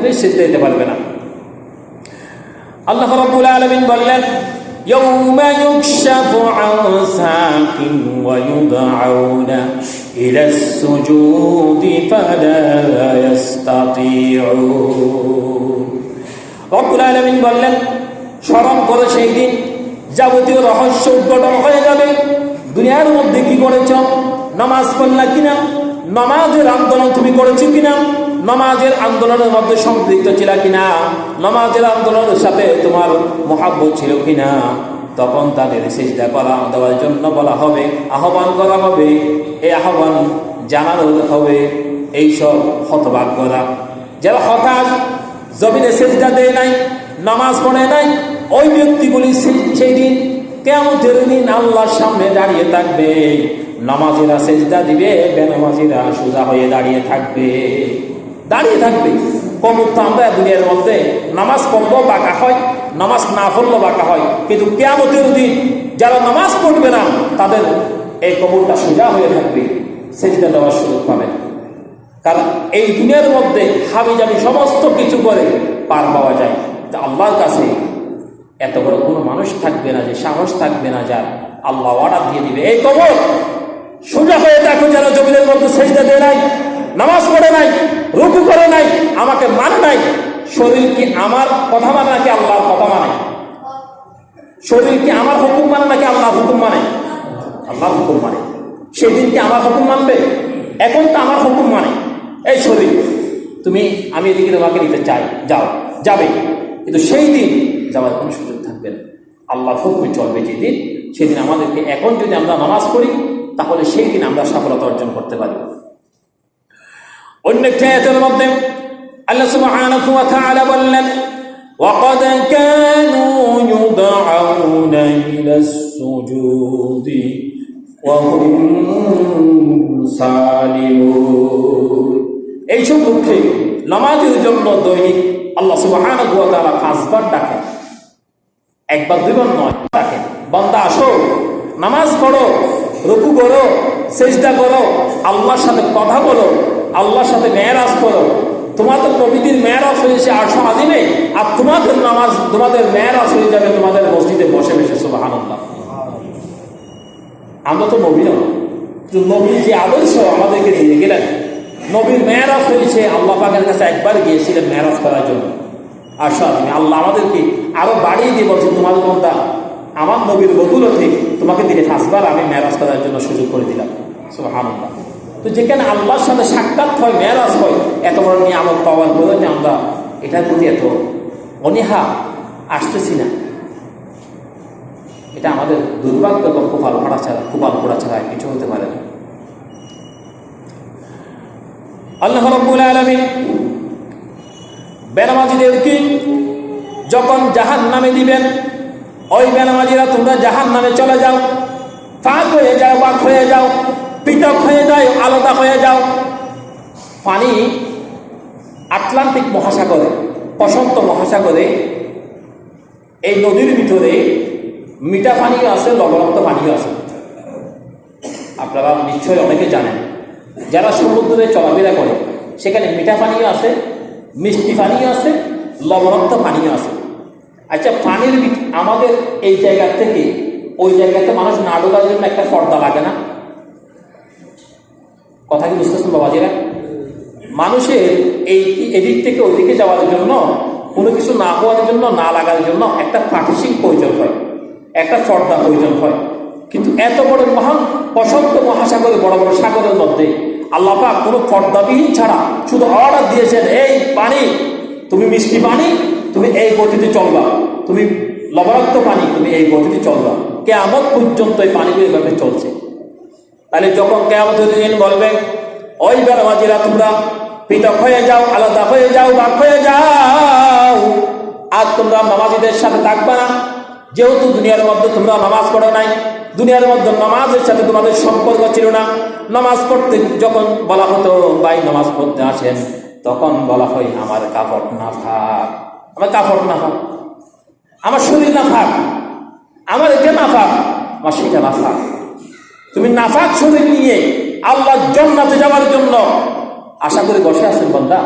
থাকবে, সেজদা দিতে পারবে না। আল্লাহ রাব্বুল আলামিন বললেন, ইয়াউমা ইউকশাফু আন সাকিন ওয়া ইউদআউনা ইলাস সুজুদি ফালা ইস্তাতিউন। রাব্বুল আলামিন বললেন, স্মরণ করো সেই দিন যাবতীয় রহস্য উদ্ঘাটন হয়ে যাবে। দুনিয়ার মধ্যে কি করেছ? নামাজ পড়লা কিনা? নামাজের আন্দোলন তুমি করেছো কিনা? নামাজের আন্দোলনের মধ্যে সম্পৃক্ত ছিল কিনা? নামাজের আন্দোলনের সাথে তোমার মহাব্বত ছিল কিনা? তখন তাদের সিজদা করা দেওয়ার জন্য বলা হবে, আহ্বান করা হবে। এই আহ্বান জানানো হবে এইসব হতভাগ্যরা, যারা হতাশ, জমিনে সিজদা দেয় নাই, নামাজ পড়ে নাই, ওই ব্যক্তিগুলি সেই দিন কিয়ামতের দিন আল্লাহর সামনে দাঁড়িয়ে থাকবে। নামাজিরা সিজদা দিবে, বেনামাজিরা সোজা হয়ে দাঁড়িয়ে থাকবে। কবর তো আমরা দুনিয়ার মধ্যে নামাজ পড়লেও বাঁকা হয়, নামাজ না পড়লেও বাঁকা হয়, কিন্তু কিয়ামতের দিন যারা নামাজ পড়বে না তাদের এই কবরটা সোজা হয়ে থাকবে, সিজদা দেওয়ার সুযোগ পাবে। কারণ এই দুনিয়ার মধ্যে হাবিজাবি সমস্ত কিছু করে পার পাওয়া যায়, তা আল্লাহর কাছে এত বড় কোনো মানুষ থাকবে না, যে সাহস থাকবে না যার আল্লাহ অর্ডার দিয়ে দিবে, এই কবর সোজা হয়ে দেখো, যারা জমিনের মধ্যে সিজদা দেয় নাই, নামাজ পড়ে নাই, রুকু করে নাই, আমাকে মানে নাই। শরীর কি আমার কথা মানে নাকি আল্লাহর কথা মানে? শরীর কি আমার হুকুম মানে নাকি আল্লাহর হুকুম মানে? আল্লাহর হুকুম মানে। সেদিন কি আমার হুকুম মানবে? এখন তো আমার হুকুম মানে। এই শরীর, তুমি আমি এদিকে তোমাকে নিতে চাই, যাও, যাবে, কিন্তু সেই দিন যাওয়ার কোনো সুযোগ থাকবে না। আল্লাহর হুকুমে চলবে যেদিন, সেদিন আমাদেরকে এখন যদি আমরা নামাজ পড়ি তাহলে সেই দিন আমরা সফলতা অর্জন করতে পারি। অন্য একটি আয়াতের মধ্যে আল্লাহ সুবহানাহু ওয়া তাআলা বললেন, ওয়াকাদ কানু ইউদআউনা ইলাস সুজুদি ওয়া হুম সালিমুন। এইসব লোককে নামাজের জন্য দৈনিক আল্লাহ সুবহানাহু ওয়া তাআলা 5 বার ডাকেন, একবার দুইবার নয়, ডাকেন, বান্দা আসো, নামাজ পড়ো, রুকু করো, সিজদা করো, আল্লাহর সাথে কথা বলো, আল্লাহর সাথে মেরাজ করো। তোমাদের প্রভৃতির মেরাজ হয়েছে আরশ আজিমে, আর তোমাদের নামাজ, তোমাদের মেরাজ হয়ে যাবে তোমাদের মসজিদে বসে বসে। সুবহানাল্লাহ। আমরা তো নবী নয়, নবীর যে আদর্শ আমাদেরকে দিয়ে গেলেন, নবীর মেরাজ হয়েছে আল্লাহ পাকের কাছে একবার গিয়েছিলেন মেরাজ করার জন্য আরশ আজিমে। আল্লাহ আমাদেরকে আরো বাড়িয়ে দিয়ে বলছে, তোমার বান্দা আমার নবীর বদৌলতে তোমাকে দিনে 5 বার আমি মেরাজ করার জন্য সুযোগ করে দিলাম। সুবহানাল্লাহ। তো যেখানে আল্লাহর সাথে সাক্ষাৎ হয়, মেরাজ হয়, এত বড় নিয়ামত পাওয়ার পরে যে আমরা এটার প্রতি এত অনীহা আসতেছি না, এটা আমাদের দুর্ভাগ্য এবং কপাল পোড়া ছাড়া কিছু হতে পারে না। আল্লাহ রাব্বুল আলামিন বেনামাজিদেরকে যখন জাহান্নামে দিবেন, ওই বেনামাজিরা তোমরা জাহান্নামে চলে যাও, ফাঁক হয়ে যাও, বাক হয়ে যাও, পৃথক হয়ে যায়, আলাদা হয়ে যাও। পানি আটলান্টিক মহাসাগরে, প্রশান্ত মহাসাগরে, এই নদীর ভিতরে মিঠা পানিও আছে, লবণাক্ত পানিও আছে। আপনারা নিশ্চয়ই অনেকে জানেন, যারা সমুদ্রে চলাফেরা করে সেখানে মিঠা পানিও আছে, মিষ্টি পানিও আছে, লবণাক্ত পানিও আছে। আচ্ছা, পানির আমাদের এই জায়গা থেকে ওই জায়গাতে মানুষ না ঢোকার জন্য একটা পর্দা লাগে না? কথা কি বুঝতেছেন বাবাজিরা? মানুষের এই এদিক থেকে ওইদিকে যাওয়ার জন্য, কোনো কিছু না হওয়ার জন্য, না লাগার জন্য একটা পার্টিশন প্রয়োজন হয়, একটা পর্দা প্রয়োজন হয়। কিন্তু এত বড় মহান প্রশান্ত মহাসাগরে, বড় বড় সাগরের মধ্যে আল্লাহ পাক কোনো পর্দাবিহীন ছাড়া শুধু অর্ডার দিয়েছেন, এই পানি, তুমি মিষ্টি পানি, তুমি এই গতিতে চলবা, তুমি লবণাক্ত পানি, তুমি এই গতিতে চলবা। কিয়ামত পর্যন্ত এই পানিগুলো এভাবে চলছে। তাহলে যখন কিয়ামতের দিন বলবে, ওই বেনামাজিরা তোমরা পৃথক হয়ে যাও, আলাদা হয়ে যাও, বাক হয়ে যাও, আর তোমরা নামাজিদের সাথে থাকবা না, যেহেতু দুনিয়ার মধ্যে তোমরা নামাজ পড়ো নাই, দুনিয়ার মধ্যে নামাজের সাথে তোমাদের সম্পর্ক ছিল না। নামাজ পড়তে যখন বলা হতো ভাই নামাজ পড়তে আসেন, তখন বলা হয় আমার কাপড় না থাক, আমার কাপড় না থাক, আমার শরীর না থাক, আমার এটা না থাক, আমার সেটা না থাক। তুমি নাফাক শরীর নিয়ে আল্লাহর জান্নাতে যাওয়ার জন্য আশা করে বসে আছেন বান্দা?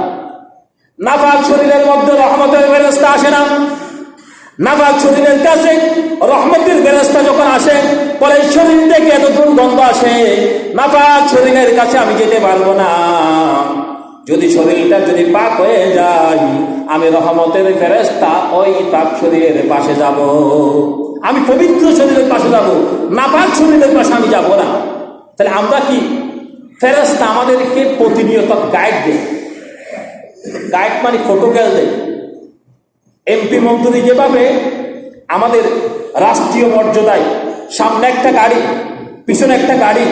নাপাক শরীরের মধ্যে রহমতের ফেরেশতা আসে না। নাপাক শরীরের কাছে রহমতের ফেরেশতা যখন আসে, পরে শরীর থেকে এত দুর্গন্ধ আসে, নাপাক শরীরের কাছে আমি যেতে পারবো না। যদি শরীরটা যদি পাক হয়ে যায়, আমি রহমতের ফেরেশতা ওই পাক শরীরের পাশে যাব। আমি পবিত্র শরীরের পাশে যাব, নাপাক শরীরের পাশে আমি যাব না। তাহলে আমরা কি, ফেরেশতা আমাদেরকে প্রতিনিয়ত গাইড দেয়। গাইড মানে ফটোগ্রাফ দেয়। এমপি মন্ত্রী যেভাবে আমাদের রাষ্ট্রীয় মর্যাদায় সামনে একটা গাড়ি, পিছনে একটা গাড়ি,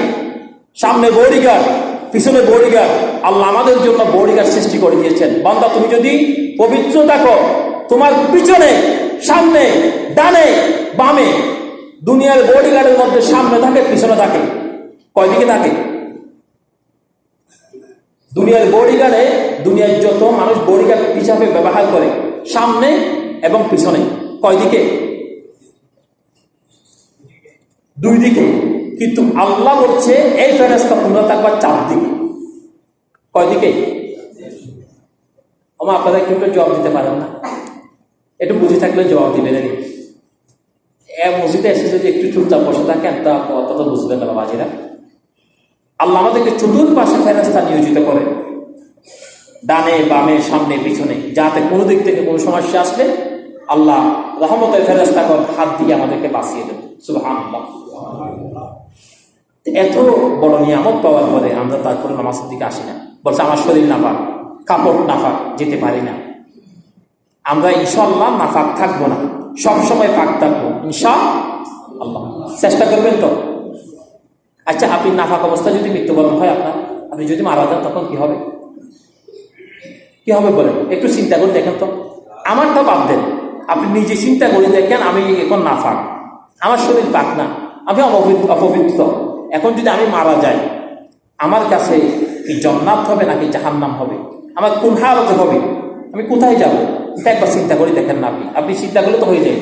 সামনে বডিগার্ড, পিছনে বডিগার্ড, আল্লাহ আমাদের জন্য বডিগার্ড সৃষ্টি করে দিয়েছেন। বান্দা, তুমি যদি পবিত্র থাকো, তোমার পিছনে, সামনে, ডানে, বামে দুনিয়ার বডিগার্ডের মধ্যে সামনে থাকে, পিছনে থাকে, কয়দিকে থাকে? দুনিয়ার বডিগার্ডে, দুনিয়ার যত মানুষ বডিগার্ড হিসাবে ব্যবহার করে, সামনে এবং পিছনে, কয়দিকে? দুই দিকে। কিন্তু আল্লাহ বলছে এই ফেরেশতা তোমরা থাকবা চারদিকে। কয়দিকে? আমার আপনারা কেউ জবাব দিতে পারেন না, একটু বুঝে থাকলে জবাব দিবেন। মসজিদে এসে যদি একটু চুপচাপ বসে থাকেন তা অত বুঝবেন না বাবাজিরা। আল্লাহ আমাদেরকে চতুর্পাশে ফেরেশতা নিয়োজিত করে, ডানে বামে সামনে পিছনে, যাতে কোনো দিক থেকে কোনো সমস্যা আসলে আল্লাহ রহমতের ফেরেশতা হাত দিয়ে আমাদেরকে বাঁচিয়ে দেবে। সুবহানাল্লাহ। এত বড় নিয়ামত পাওয়ার পরে আমরা তারপরে নামাজের দিকে আসি না। বলছে আমার শরীর নাফাক, কাপড় নাফাক, যেতে পারি না। আমরা ইনশাআল্লাহ নাফাক থাকবো না, সবসময় পাক থাকবো ইনশাআল্লাহ। চেষ্টা করবেন তো? আচ্ছা, আপনি নাফাক অবস্থা যদি মৃত্যুবরণ হয় আপনার, আপনি যদি মারা যান, তখন কি হবে? কি হবে বলেন? একটু চিন্তা করে দেখেন তো। আমারটা বাদ দেন, আপনি নিজে চিন্তা করে দেখেন, আমি এখন নাফাক, আমার শরীর পাক না, আমি অপবিত্র। এখন যদি আমি মারা যাই, আমার কাছে কি জান্নাত হবে নাকি জাহান্নাম হবে? আমার কোন হালতে হবে? আমি কোথায় যাব? এটা একবার চিন্তা করে দেখেন না। আপনি চিন্তা করলে তো হয়ে যায়।